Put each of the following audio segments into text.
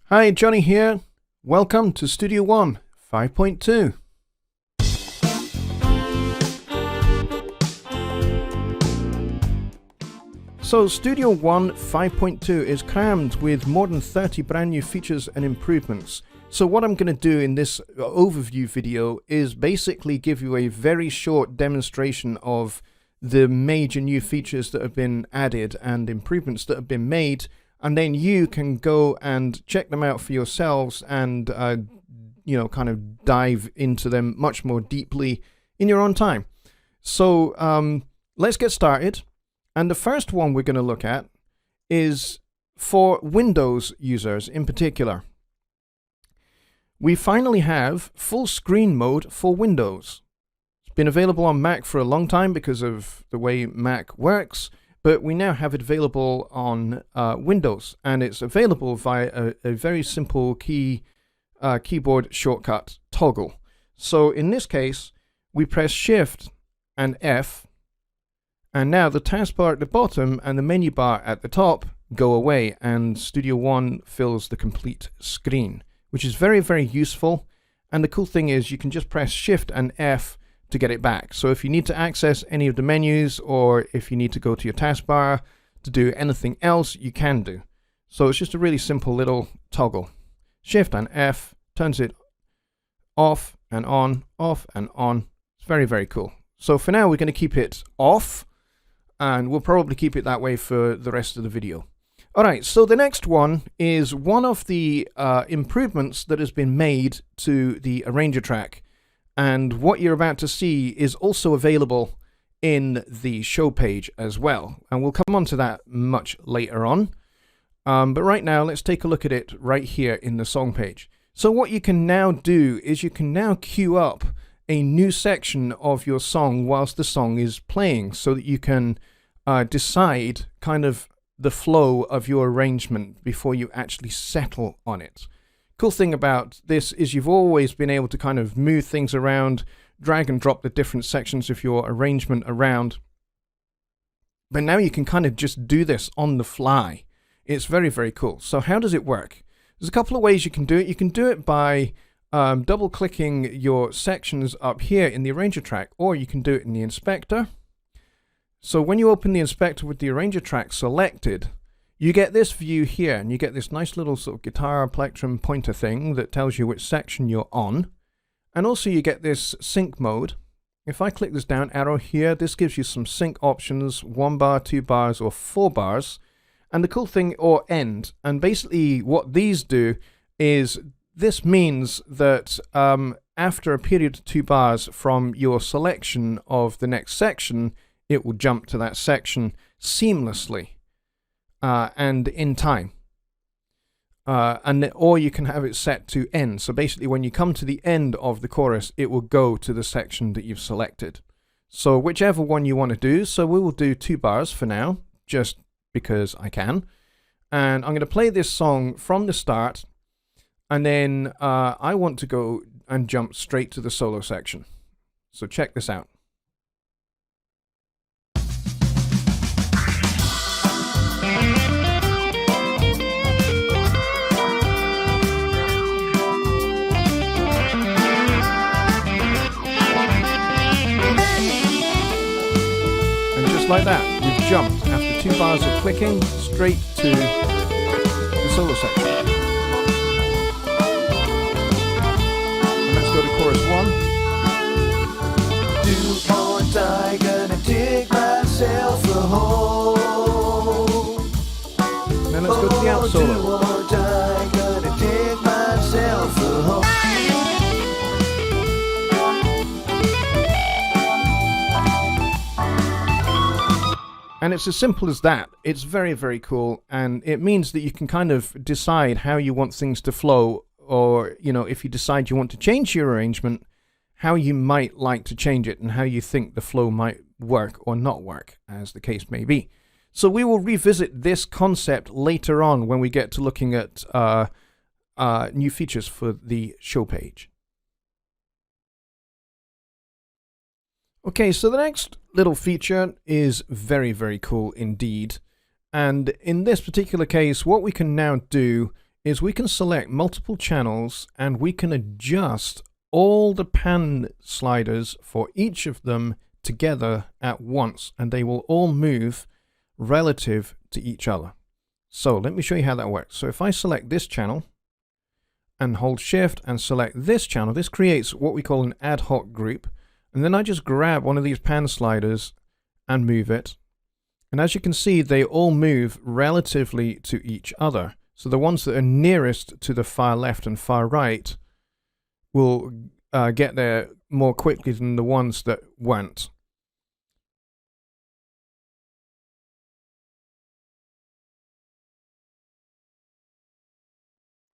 Hi, Jonny here. Welcome to Studio One 5.2. So Studio One 5.2 is crammed with more than 30 brand new features and improvements. So what I'm going to do in this overview video is basically give you a very short demonstration of the major new features that have been added and improvements that have been made, and then you can go and check them out for yourselves and kind of dive into them much more deeply in your own time. So let's get started. And the first one we're going to look at is for Windows users in particular. We finally have full screen mode for Windows. It's been available on Mac for a long time because of the way Mac works, but we now have it available on Windows, and it's available via a very simple keyboard shortcut toggle. So in this case, we press Shift and F, and now the taskbar at the bottom and the menu bar at the top go away, and Studio One fills the complete screen, which is very, very useful. And the cool thing is you can just press Shift and F to get it back. So if you need to access any of the menus, or if you need to go to your taskbar to do anything else, you can do. So it's just a really simple little toggle. Shift and F turns it off and on, off and on. It's very, very cool. So for now, we're going to keep it off, and we'll probably keep it that way for the rest of the video. Alright, so the next one is one of the improvements that has been made to the Arranger track. And what you're about to see is also available in the show page as well. And we'll come on to that much later on. But right now, let's take a look at it right here in the song page. So what you can now do is you can now queue up a new section of your song whilst the song is playing, so that you can decide kind of the flow of your arrangement before you actually settle on it. Cool thing about this is you've always been able to kind of move things around, drag and drop the different sections of your arrangement around. But now you can kind of just do this on the fly. It's very, very cool. So how does it work? There's a couple of ways you can do it. You can do it by double-clicking your sections up here in the Arranger track, or you can do it in the inspector. So when you open the inspector with the Arranger track selected, you get this view here, and you get this nice little sort of guitar plectrum pointer thing that tells you which section you're on. And also you get this sync mode. If I click this down arrow here, this gives you some sync options, 1 bar, 2 bars, or 4 bars. And the cool thing, or end, and basically what these do is this means that after a period of 2 bars from your selection of the next section, it will jump to that section seamlessly and in time. Or you can have it set to end. So basically when you come to the end of the chorus, it will go to the section that you've selected. So whichever one you want to do. So we will do 2 bars for now, just because I can. And I'm going to play this song from the start. And then I want to go and jump straight to the solo section. So check this out. And just like that, we've jumped after 2 bars of clicking straight to the solo section. Go to chorus 1. Do or die, gonna dig myself a hole. And then let's go to the out solo. Do or die, gonna dig myself a hole. And it's as simple as that. It's very, very cool, and it means that you can kind of decide how you want things to flow. Or, if you decide you want to change your arrangement, how you might like to change it and how you think the flow might work or not work, as the case may be. So we will revisit this concept later on when we get to looking at new features for the show page. Okay, so the next little feature is very, very cool indeed. And in this particular case, what we can now do is we can select multiple channels and we can adjust all the pan sliders for each of them together at once, and they will all move relative to each other. So let me show you how that works. So if I select this channel and hold shift and select this channel, this creates what we call an ad hoc group. And then I just grab one of these pan sliders and move it. And as you can see, they all move relatively to each other. So the ones that are nearest to the far left and far right will get there more quickly than the ones that won't.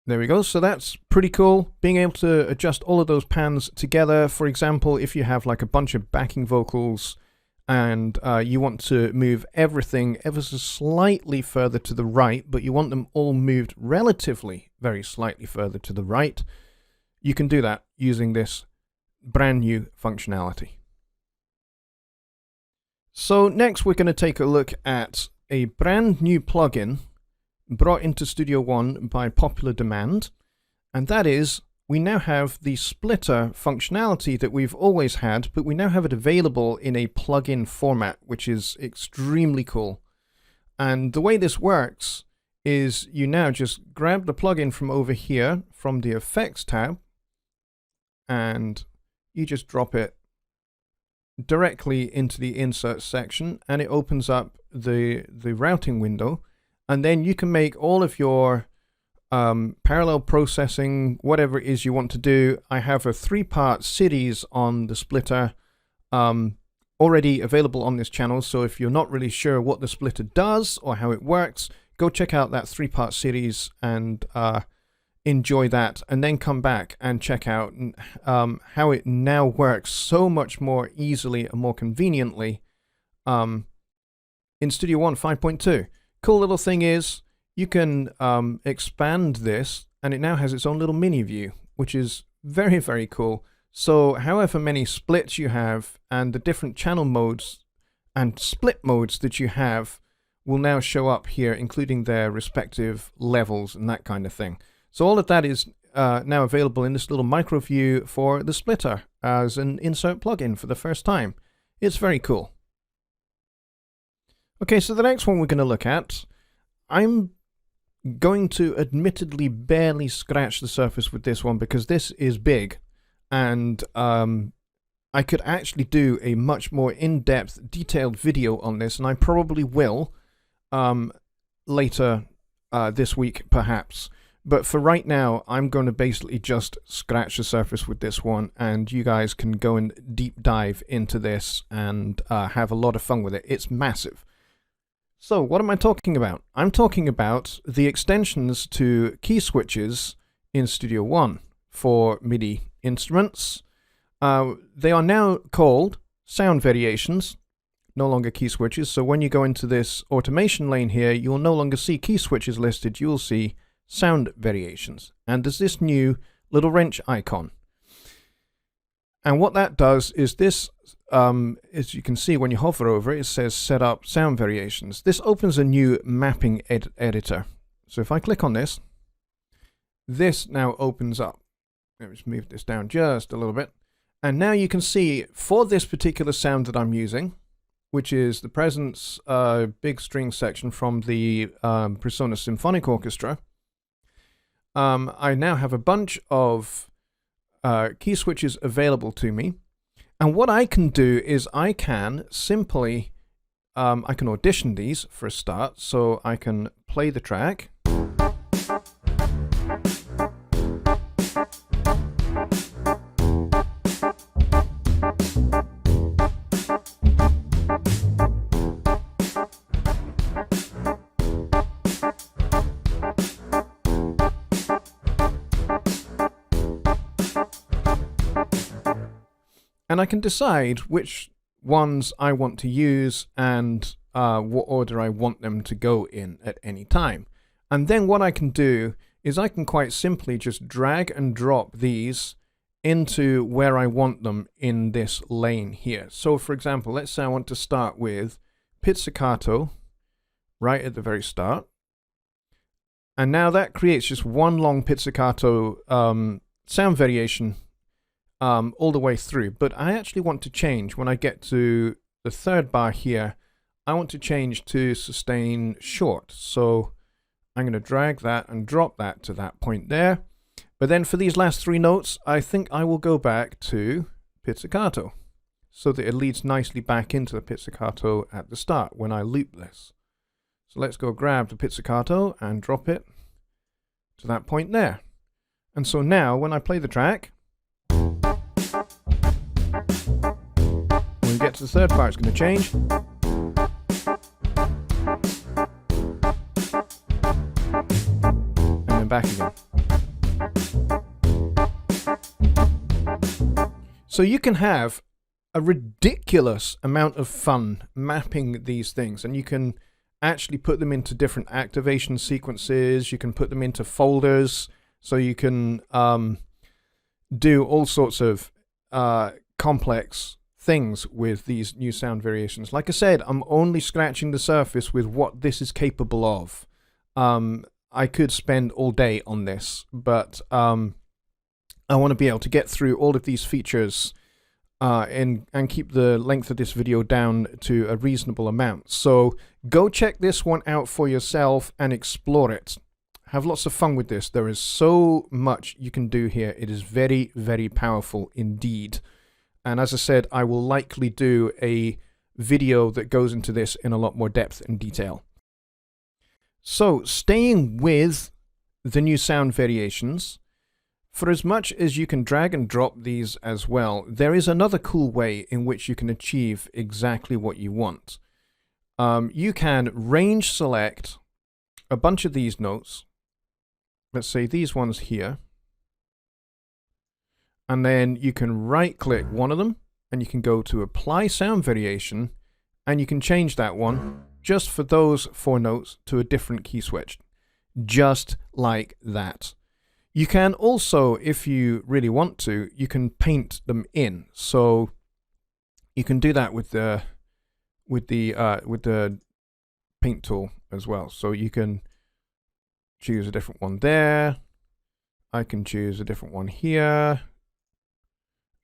There we go. So that's pretty cool, being able to adjust all of those pans together. For example, if you have like a bunch of backing vocals and you want to move everything ever so slightly further to the right, but you want them all moved relatively very slightly further to the right, you can do that using this brand new functionality. So next we're going to take a look at a brand new plugin brought into Studio One by popular demand, and that is we now have the splitter functionality that we've always had, but we now have it available in a plugin format, which is extremely cool. And the way this works is you now just grab the plugin from over here from the Effects tab, and you just drop it directly into the Insert section, and it opens up the routing window. And then you can make all of your parallel processing, whatever it is you want to do. I have a 3-part series on the splitter already available on this channel. So if you're not really sure what the splitter does or how it works, go check out that 3-part series and enjoy that, and then come back and check out how it now works so much more easily and more conveniently in Studio One 5.2. Cool little thing is you can expand this, and it now has its own little mini view, which is very, very cool. So however many splits you have and the different channel modes and split modes that you have will now show up here, including their respective levels and that kind of thing. So all of that is now available in this little micro view for the splitter as an insert plugin for the first time. It's very cool. Okay, so the next one we're going to look at, I'm going to admittedly barely scratch the surface with this one because this is big, and I could actually do a much more in-depth, detailed video on this, and I probably will later this week perhaps. But for right now, I'm going to basically just scratch the surface with this one, and you guys can go and deep dive into this and have a lot of fun with it. It's massive. So what am I talking about? I'm talking about the extensions to key switches in Studio One for MIDI instruments. They are now called sound variations, no longer key switches. So when you go into this automation lane here, you will no longer see key switches listed. You will see sound variations. And there's this new little wrench icon. And what that does is this, as you can see when you hover over it, it says set up sound variations. This opens a new mapping editor. So if I click on this, this now opens up. Let me just move this down just a little bit. And now you can see for this particular sound that I'm using, which is the Presence big string section from the PreSonus Symphonic Orchestra, I now have a bunch of key switches available to me. And what I can do is I can simply, I can audition these for a start. So I can play the track. And I can decide which ones I want to use and what order I want them to go in at any time. And then what I can do is I can quite simply just drag and drop these into where I want them in this lane here. So for example, let's say I want to start with pizzicato right at the very start. And now that creates just one long pizzicato sound variation all the way through. But I actually want to change when I get to the third bar here. I want to change to sustain short. So I'm going to drag that and drop that to that point there. But then for these last three notes, I think I will go back to pizzicato so that it leads nicely back into the pizzicato at the start when I loop this. So let's go grab the pizzicato and drop it to that point there. And so now when I play the track, when we get to the third part, it's going to change. And then back again. So you can have a ridiculous amount of fun mapping these things, and you can actually put them into different activation sequences. You can put them into folders, so you can do all sorts of complex things with these new sound variations. Like I said, I'm only scratching the surface with what this is capable of. I could spend all day on this, but I want to be able to get through all of these features and keep the length of this video down to a reasonable amount. So go check this one out for yourself and explore it. Have lots of fun with this. There is so much you can do here. It is very, very powerful indeed. And as I said, I will likely do a video that goes into this in a lot more depth and detail. So staying with the new sound variations, for as much as you can drag and drop these as well, there is another cool way in which you can achieve exactly what you want. You can range select a bunch of these notes. Let's say these ones here. And then you can right click one of them and you can go to apply sound variation and you can change that one just for those four notes to a different key switch. Just like that. You can also, if you really want to, you can paint them in. So you can do that with the paint tool as well. So you can choose a different one there. I can choose a different one here.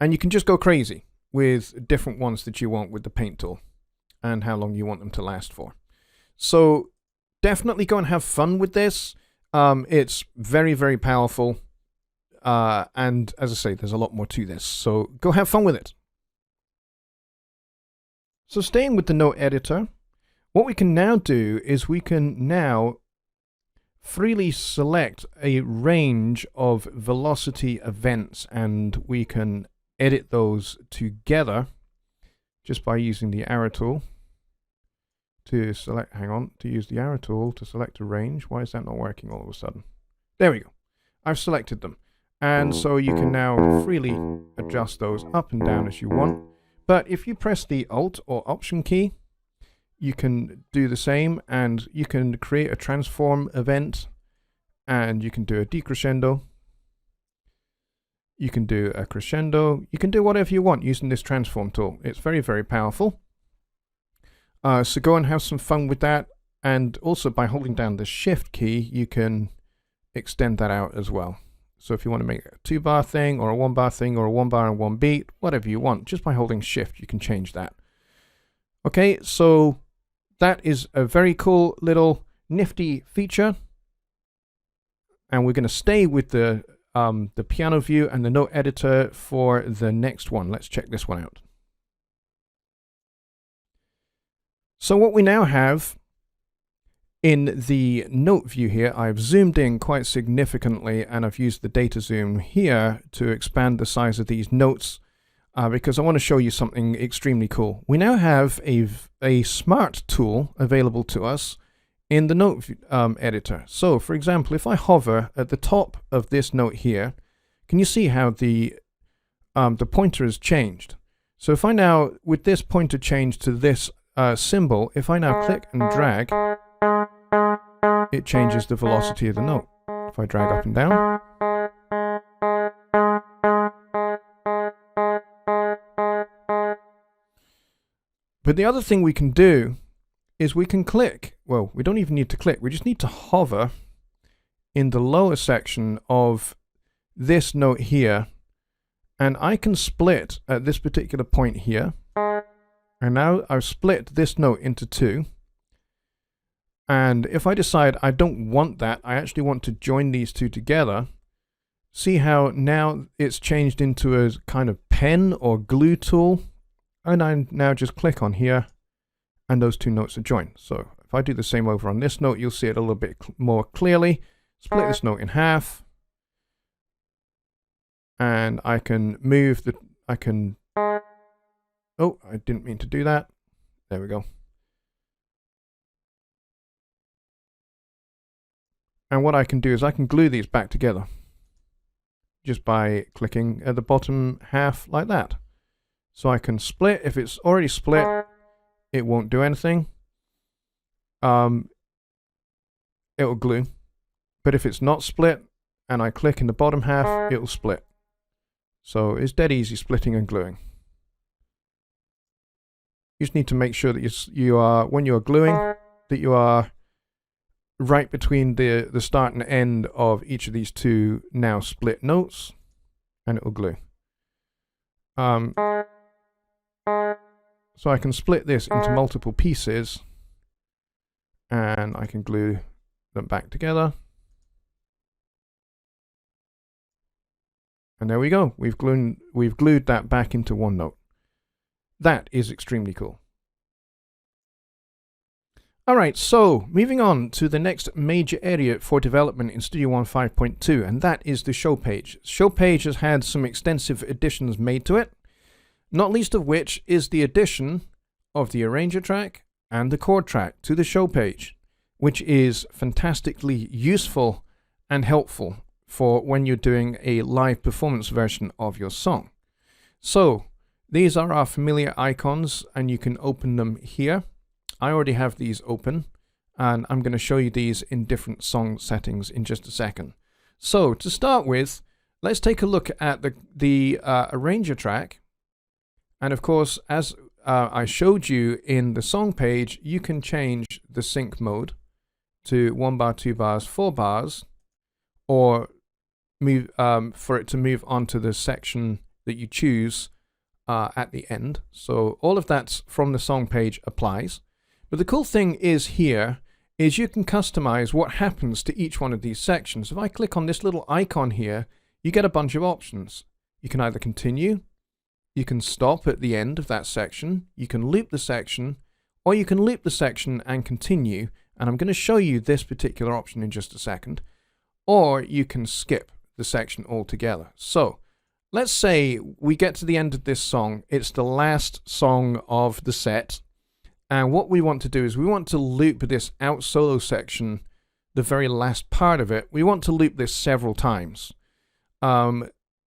And you can just go crazy with different ones that you want with the paint tool and how long you want them to last for. So definitely go and have fun with this. It's very, very powerful. And as I say, there's a lot more to this. So go have fun with it. So staying with the note editor, what we can now do is we can now freely select a range of velocity events, and we can edit those together just by using the arrow tool to select, to use the arrow tool to select a range. Why is that not working all of a sudden? There we go. I've selected them. And so you can now freely adjust those up and down as you want. But if you press the Alt or Option key, you can do the same, and you can create a transform event, and you can do a decrescendo. You can do a crescendo. You can do whatever you want using this transform tool. It's very, very powerful. So go and have some fun with that. And also by holding down the Shift key, you can extend that out as well. So if you want to make a 2-bar thing or a 1-bar thing or a 1-bar and 1 beat, whatever you want, just by holding Shift, you can change that. Okay, so that is a very cool little nifty feature. And we're going to stay with the piano view and the note editor for the next one. Let's check this one out. So what we now have in the note view here, I've zoomed in quite significantly, and I've used the data zoom here to expand the size of these notes because I want to show you something extremely cool. We now have a smart tool available to us in the note editor. So for example, if I hover at the top of this note here, can you see how the pointer has changed? So if I now, with this pointer changed to this symbol, if I now click and drag, it changes the velocity of the note. If I drag up and down, but the other thing we can do is we can click. Well, we don't even need to click. We just need to hover in the lower section of this note here, and I can split at this particular point here. And now I've split this note into two. And if I decide I don't want that, I actually want to join these two together, see how now it's changed into a kind of pen or glue tool. And I now just click on here and those two notes are joined. So if I do the same over on this note, you'll see it a little bit more clearly. Split this note in half. And I can move the, oh, I didn't mean to do that. There we go. And what I can do is I can glue these back together just by clicking at the bottom half like that. So I can split. If it's already split, it won't do anything. It will glue. But if it's not split and I click in the bottom half, it will split. So it's dead easy splitting and gluing. You just need to make sure that you are, when you are gluing, that you are right between the start and end of each of these two now split notes, and it will glue. So I can split this into multiple pieces, and I can glue them back together. And there we go. We've glued that back into one note. That is extremely cool. All right, so moving on to the next major area for development in Studio One 5.2, and that is the show page. Show page has had some extensive additions made to it, not least of which is the addition of the arranger track and the chord track to the show page, which is fantastically useful and helpful for when you're doing a live performance version of your song. So these are our familiar icons, and you can open them here. I already have these open, and I'm going to show you these in different song settings in just a second. So to start with, let's take a look at the arranger track. And of course, as I showed you in the song page, you can change the sync mode to 1 bar, 2 bars, 4 bars, or move for it to move on to the section that you choose at the end. So all of that from the song page applies. But the cool thing is here is you can customize what happens to each one of these sections. If I click on this little icon here, you get a bunch of options. You can either continue, you can stop at the end of that section, you can loop the section, or you can loop the section and continue. And I'm going to show you this particular option in just a second. Or you can skip the section altogether. So let's say we get to the end of this song. It's the last song of the set. And what we want to do is we want to loop this out solo section, the very last part of it. We want to loop this several times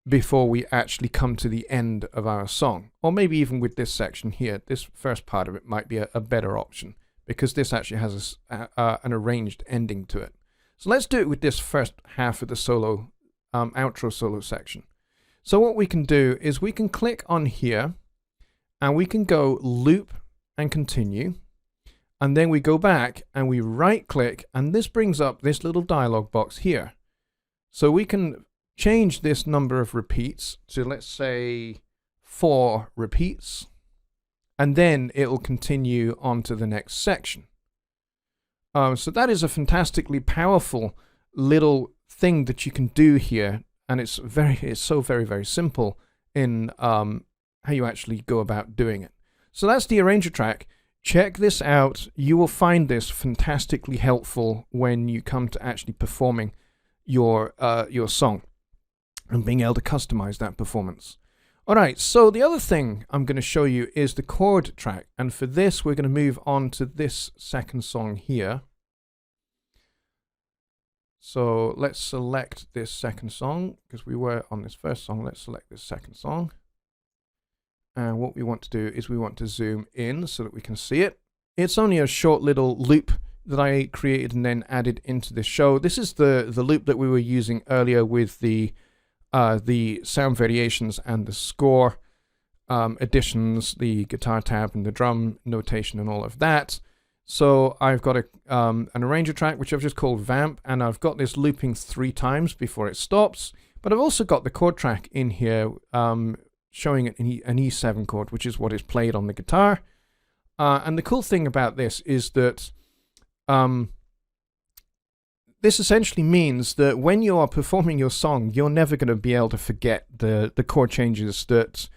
before we actually come to the end of our song. Or maybe even with this section here, this first part of it might be a better option because this actually has an arranged ending to it. So let's do it with this first half of the solo, outro solo section. So what we can do is we can click on here and we can go loop and continue, and then we go back and we right click, and this brings up this little dialog box here. So we can change this number of repeats to, let's say, 4 repeats, and then it'll continue on to the next section. So that is a fantastically powerful little thing that you can do here, and it's so very simple in how you actually go about doing it. So that's the arranger track. Check this out. You will find this fantastically helpful when you come to actually performing your song and being able to customize that performance. All right, so the other thing I'm going to show you is the chord track. And for this, we're going to move on to this second song here. So let's select this second song because we were on this first song. Let's select this second song. And what we want to do is we want to zoom in so that we can see it. It's only a short little loop that I created and then added into this show. This is the loop that we were using earlier with the sound variations and the score additions, the guitar tab and the drum notation and all of that. So I've got an arranger track, which I've just called vamp, and I've got this looping 3 times before it stops. But I've also got the chord track in here, showing an E7 chord, which is what is played on the guitar. And the cool thing about this is that this essentially means that when you are performing your song, you're never going to be able to forget the chord changes that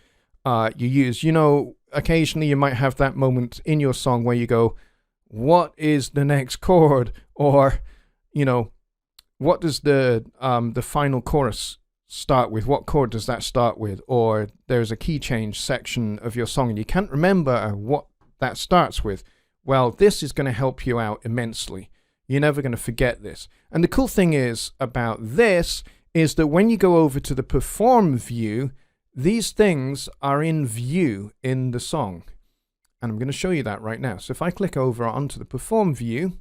you use. You know, occasionally you might have that moment in your song where you go, what is the next chord? Or, you know, what does the final chorus start with? What chord does that start with? Or there's a key change section of your song and you can't remember what that starts with. Well, this is going to help you out immensely. You're never going to forget this. And the cool thing is about this is that when you go over to the perform view, these things are in view in the song. And I'm going to show you that right now. So if I click over onto the perform view,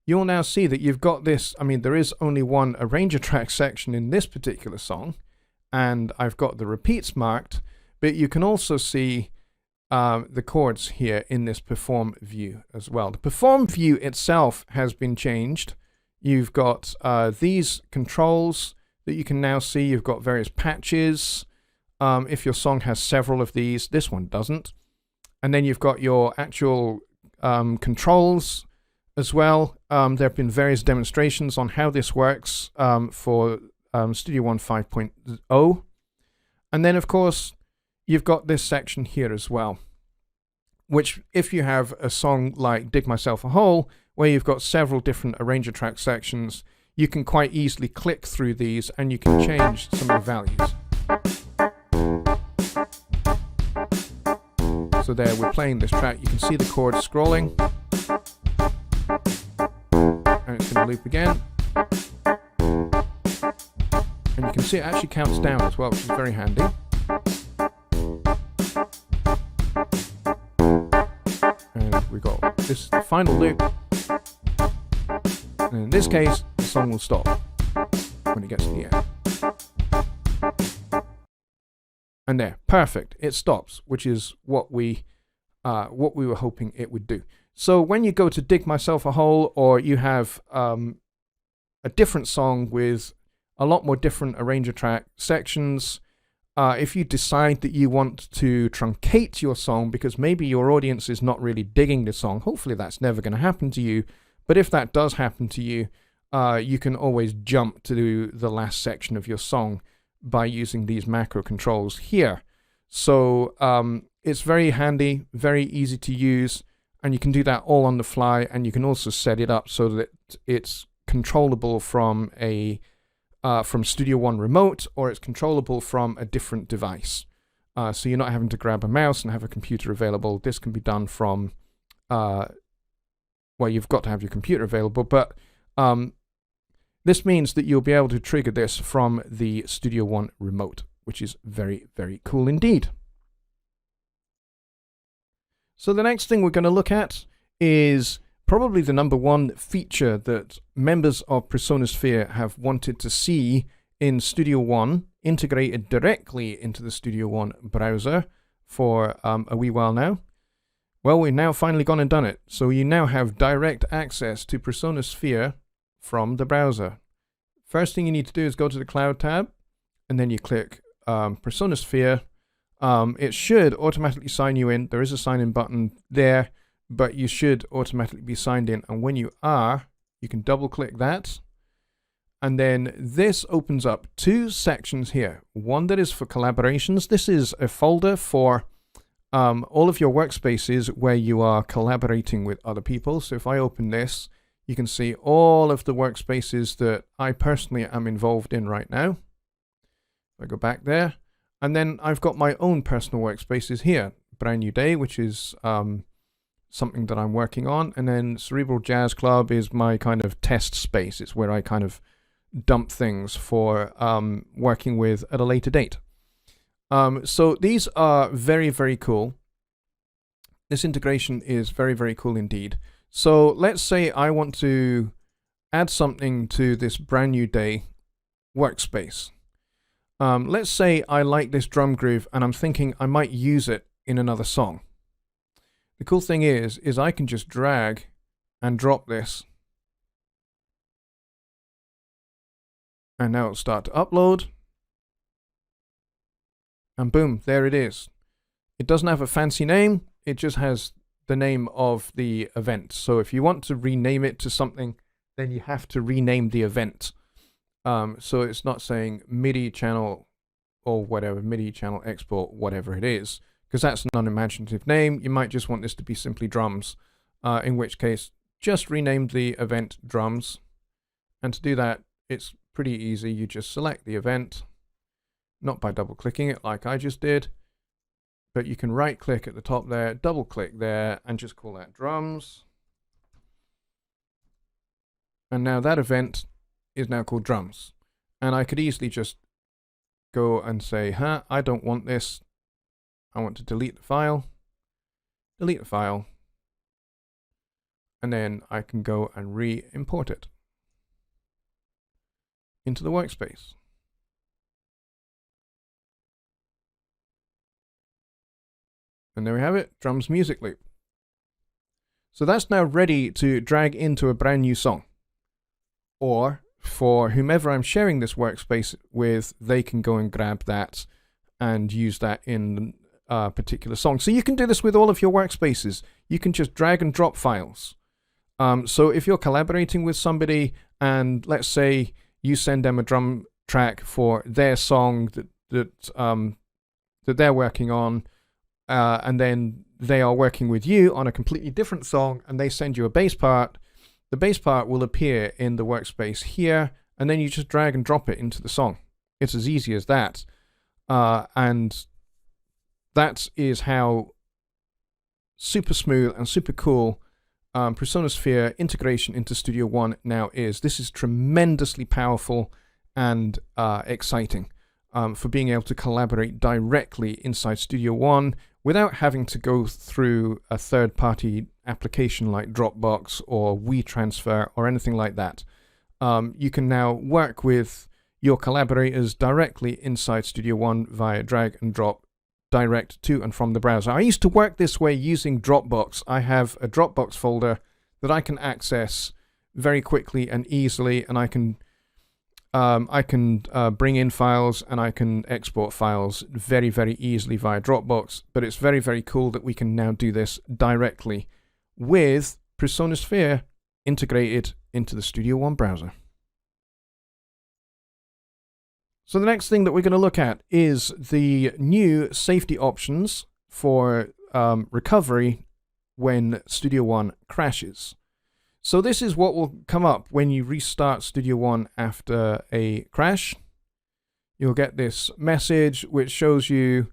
you'll now see that you've got this. I mean, there is only one arranger track section in this particular song, and I've got the repeats marked, but you can also see the chords here in this perform view as well. The perform view itself has been changed. You've got these controls that you can now see. You've got various patches. If your song has several of these, this one doesn't. And then you've got your actual controls as well. There have been various demonstrations on how this works for Studio One 5.0. And then, of course, you've got this section here as well, which if you have a song like Dig Myself a Hole, where you've got several different arranger track sections, you can quite easily click through these and you can change some of the values. So there, we're playing this track. You can see the chords scrolling. And it's going to loop again. And you can see it actually counts down as well, which is very handy. And we got this final loop. And in this case, the song will stop when it gets to the end. And there, perfect. It stops, which is what we were hoping it would do. So when you go to Dig Myself a Hole, or you have a different song with a lot more different arranger track sections, if you decide that you want to truncate your song because maybe your audience is not really digging the song, hopefully that's never going to happen to you. But if that does happen to you, you can always jump to the last section of your song by using these macro controls here. So it's very handy, very easy to use, and you can do that all on the fly, and you can also set it up so that it's controllable from from Studio One remote, or it's controllable from a different device. So you're not having to grab a mouse and have a computer available. This can be done from, well, you've got to have your computer available, but this means that you'll be able to trigger this from the Studio One remote, which is very, very cool indeed. So the next thing we're going to look at is probably the #1 feature that members of PreSonus have wanted to see in Studio One, integrated directly into the Studio One browser for a wee while now. Well, we've now finally gone and done it. So you now have direct access to PreSonus from the browser. First thing you need to do is go to the Cloud tab, and then you click PreSonus. It should automatically sign you in. There is a sign in button there, but you should automatically be signed in. And when you are, you can double click that. And then this opens up 2 sections here. One that is for collaborations. This is a folder for all of your workspaces where you are collaborating with other people. So if I open this, you can see all of the workspaces that I personally am involved in right now. I go back there, and then I've got my own personal workspaces here. Brand New Day, which is something that I'm working on, and then Cerebral Jazz Club is my kind of test space. It's where I kind of dump things for working with at a later date. So these are very, very cool. This integration is very, very cool indeed. So let's say I want to add something to this Brand New Day workspace. Let's say I like this drum groove and I'm thinking I might use it in another song. The the cool thing is I can just drag and drop this. And now it'll start to upload. And boom, there it is. It doesn't have a fancy name. It just has the name of the event. So if you want to rename it to something, then you have to rename the event. So it's not saying MIDI channel or whatever, MIDI channel export, whatever it is, because that's an unimaginative name. You might just want this to be simply drums, in which case just rename the event drums. And to do that, it's pretty easy. You just select the event, not by double clicking it like I just did, but you can right click at the top there, double click there, and just call that drums. And now that event is now called drums. And I could easily just go and say, I don't want this. I want to delete the file. Delete the file. And then I can go and re-import it into the workspace. And there we have it, drums music loop. So that's now ready to drag into a brand new song. Or for whomever I'm sharing this workspace with, they can go and grab that and use that in a particular song. So you can do this with all of your workspaces. You can just drag and drop files. So if you're collaborating with somebody and let's say you send them a drum track for their song that they're working on, and then they are working with you on a completely different song and they send you a bass part, the bass part will appear in the workspace here, and then you just drag and drop it into the song. It's as easy as that. And that is how super smooth and super cool PreSonus Sphere integration into Studio One now is. This is tremendously powerful and exciting for being able to collaborate directly inside Studio One without having to go through a third-party application like Dropbox or WeTransfer or anything like that. You can now work with your collaborators directly inside Studio One via drag and drop direct to and from the browser. I used to work this way using Dropbox. I have a Dropbox folder that I can access very quickly and easily, and I can bring in files and I can export files very, very easily via Dropbox. But it's very, very cool that we can now do this directly with PreSonus Sphere integrated into the Studio One browser. So the next thing that we're going to look at is the new safety options for recovery when Studio One crashes. So this is what will come up when you restart Studio One after a crash. You'll get this message which shows you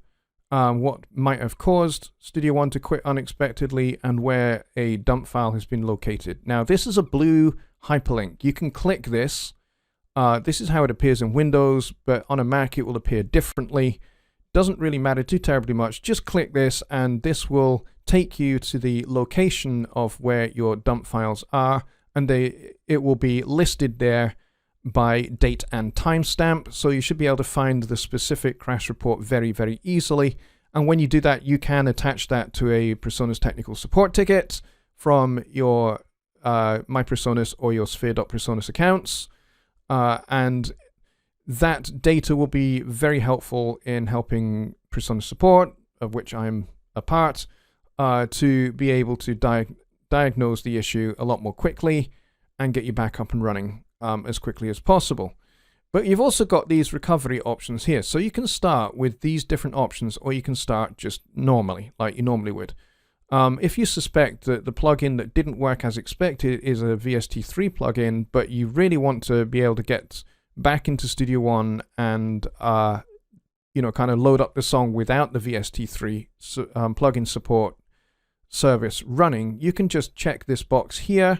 what might have caused Studio One to quit unexpectedly and where a dump file has been located. Now this is a blue hyperlink. You can click this. This is how it appears in Windows, but on a Mac it will appear differently. Doesn't really matter too terribly much. Just click this and this will take you to the location of where your dump files are, and it will be listed there by date and timestamp, so you should be able to find the specific crash report very, very easily. And when you do that, you can attach that to a PreSonus technical support ticket from your MyPreSonus or your Sphere.PreSonus accounts. And that data will be very helpful in helping PreSonus support, of which I'm a part, to be able to diagnose the issue a lot more quickly and get you back up and running as quickly as possible. But you've also got these recovery options here. So you can start with these different options, or you can start just normally, like you normally would. If you suspect that the plugin that didn't work as expected is a VST3 plugin, but you really want to be able to get back into Studio One and kind of load up the song without the VST3 plugin support service running, you can just check this box here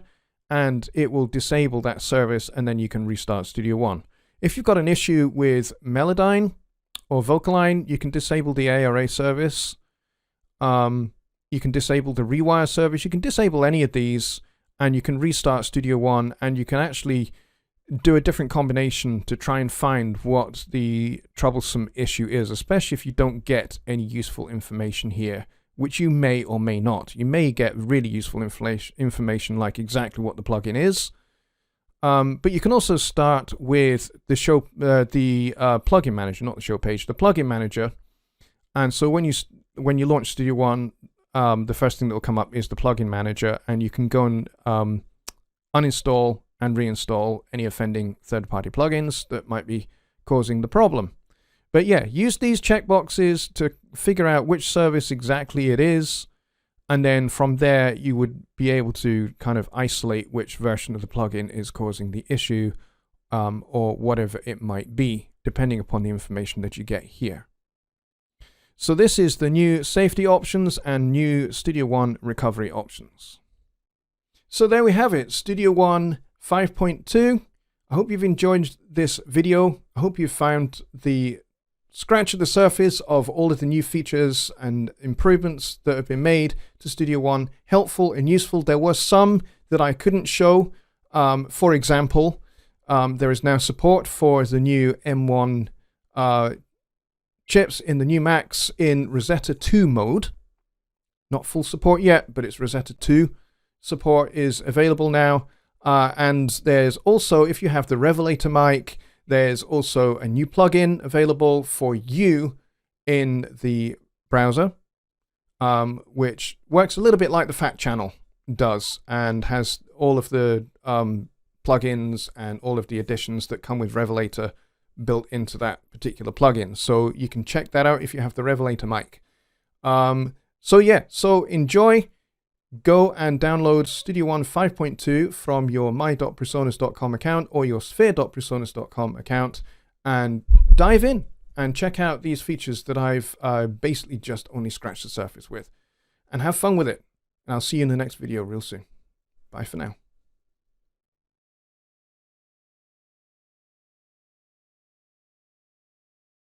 and it will disable that service, and then you can restart Studio One. If you've got an issue with Melodyne or Vocaline, you can disable the ARA service. You can disable the rewire service. You can disable any of these and you can restart Studio One, and you can actually do a different combination to try and find what the troublesome issue is, especially if you don't get any useful information here which you may or may not. You may get really useful information like exactly what the plugin is. But you can also start with the plugin manager, not the show page, the plugin manager. And so when you launch Studio One, the first thing that will come up is the plugin manager, and you can go and uninstall and reinstall any offending third-party plugins that might be causing the problem. But yeah, use these checkboxes to figure out which service exactly it is. And then from there, you would be able to kind of isolate which version of the plugin is causing the issue, or whatever it might be, depending upon the information that you get here. So this is the new safety options and new Studio One recovery options. So there we have it, Studio One 5.2. I hope you've enjoyed this video. I hope you found the scratch of the surface of all of the new features and improvements that have been made to Studio One helpful and useful. There were some that I couldn't show. For example, there is now support for the new M1 chips in the new Macs in Rosetta 2 mode. Not full support yet, but it's Rosetta 2 support is available now. And there's also, if you have the Revelator mic, there's also a new plugin available for you in the browser, which works a little bit like the Fat Channel does and has all of the plugins and all of the additions that come with Revelator built into that particular plugin. So you can check that out if you have the Revelator mic. So yeah, so enjoy. Go and download Studio One 5.2 from your my.presonus.com account or your sphere.presonus.com account and dive in and check out these features that I've basically just only scratched the surface with. And have fun with it. And I'll see you in the next video real soon. Bye for now.